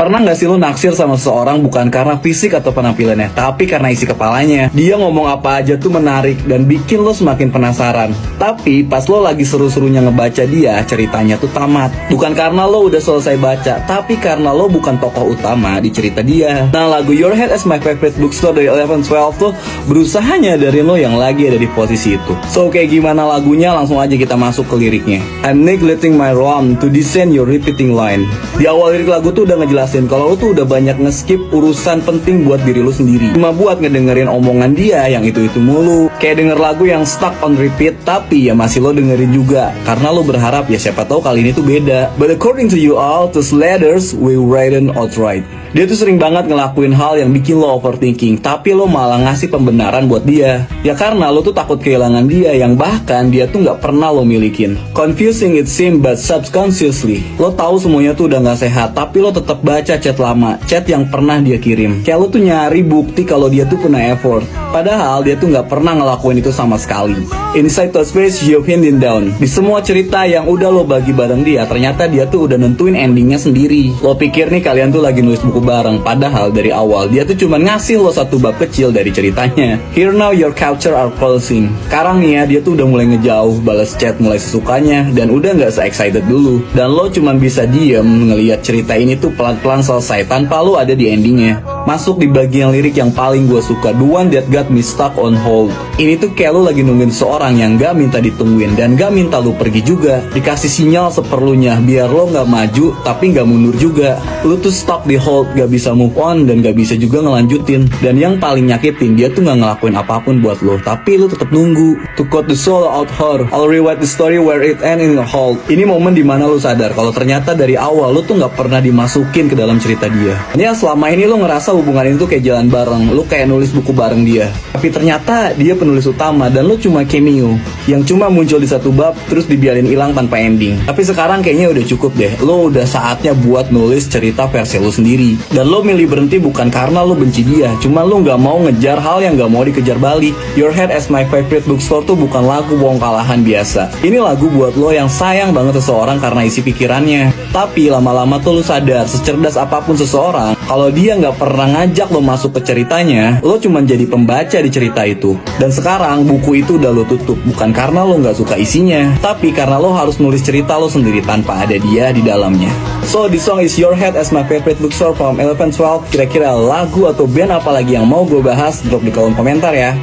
Pernah nggak sih lo naksir sama seseorang bukan karena fisik atau penampilannya, tapi karena isi kepalanya? Dia ngomong apa aja tuh menarik dan bikin lo semakin penasaran. Tapi pas lo lagi seru-serunya ngebaca dia, ceritanya tuh tamat. Bukan karena lo udah selesai baca, tapi karena lo bukan tokoh utama di cerita dia. Nah, lagu Your Head as My Favorite Bookstore dari 11-12 tuh berusaha nyadarin lo yang lagi ada di posisi itu. So, kayak gimana lagunya? Langsung aja kita masuk ke liriknya. I'm neglecting my wrong to descend your repeating line. Di awal lirik lagu tuh udah ngejelasin kalau lo tuh udah banyak nge-skip urusan penting buat diri lo sendiri, cuma buat ngedengerin omongan dia yang itu-itu mulu. Kayak denger lagu yang stuck on repeat, tapi ya masih lo dengerin juga karena lo berharap ya siapa tahu kali ini tuh beda. But according to you all, those letters we written outright. Dia tuh sering banget ngelakuin hal yang bikin lo overthinking, tapi lo malah ngasih pembenaran buat dia. Ya karena lo tuh takut kehilangan dia yang bahkan dia tuh gak pernah lo milikin. Confusing it seems, but subconsciously lo tahu semuanya tuh udah gak sehat, tapi lo tetap baca chat lama, chat yang pernah dia kirim. Kayak lo tuh nyari bukti kalau dia tuh punya effort, padahal dia tuh gak pernah ngelakuin itu sama sekali. Inside the space you've hinted down. Di semua cerita yang udah lo bagi bareng dia, ternyata dia tuh udah nentuin endingnya sendiri. Lo pikir nih kalian tuh lagi nulis buku bareng, padahal dari awal dia tuh cuma ngasih lo satu bab kecil dari ceritanya. Here now your culture are closing. Sekarang nih ya, dia tuh udah mulai ngejauh, balas chat mulai sesukanya, dan udah gak se-excited dulu. Dan lo cuma bisa diem ngelihat cerita ini tuh pelan-pelan selesai tanpa lo ada di endingnya. Masuk di bagian lirik yang paling gue suka, the one that got me stuck on hold. Ini tuh kayak lo lagi nungguin seorang yang gak minta ditungguin dan gak minta lo pergi juga. Dikasih sinyal seperlunya biar lo gak maju tapi gak mundur juga. Lo tuh stuck di hold, gak bisa move on dan gak bisa juga ngelanjutin. Dan yang paling nyakitin, dia tuh gak ngelakuin apapun buat lo, tapi lo tetap nunggu. To quote the soul out her, I'll rewrite the story where it end in a hold. Ini momen dimana lo sadar kalau ternyata dari awal lo tuh gak pernah dimasukin ke dalam cerita dia. Ya selama ini lo ngerasa hubungan itu kayak jalan bareng, lo kayak nulis buku bareng dia, tapi ternyata dia penulis utama dan lo cuma cameo yang cuma muncul di satu bab terus dibiarin hilang tanpa ending. Tapi sekarang kayaknya udah cukup deh, lo udah saatnya buat nulis cerita versi lo sendiri. Dan lo milih berhenti bukan karena lo benci dia, cuma lo gak mau ngejar hal yang gak mau dikejar balik. Your Head as My Favorite Bookstore tuh bukan lagu bongkalahan biasa. Ini lagu buat lo yang sayang banget seseorang karena isi pikirannya. Tapi lama-lama tuh lo sadar, secerdas apapun seseorang, kalau dia gak pernah ngajak lo masuk ke ceritanya, lo cuma jadi pembaca di cerita itu. Dan sekarang buku itu udah lo tutup, bukan karena lo gak suka isinya, tapi karena lo harus nulis cerita lo sendiri tanpa ada dia di dalamnya. So this song is Your Head as My Favorite Bookstore from 11-12. Kira-kira lagu atau band apa lagi yang mau gue bahas? Drop di kolom komentar ya.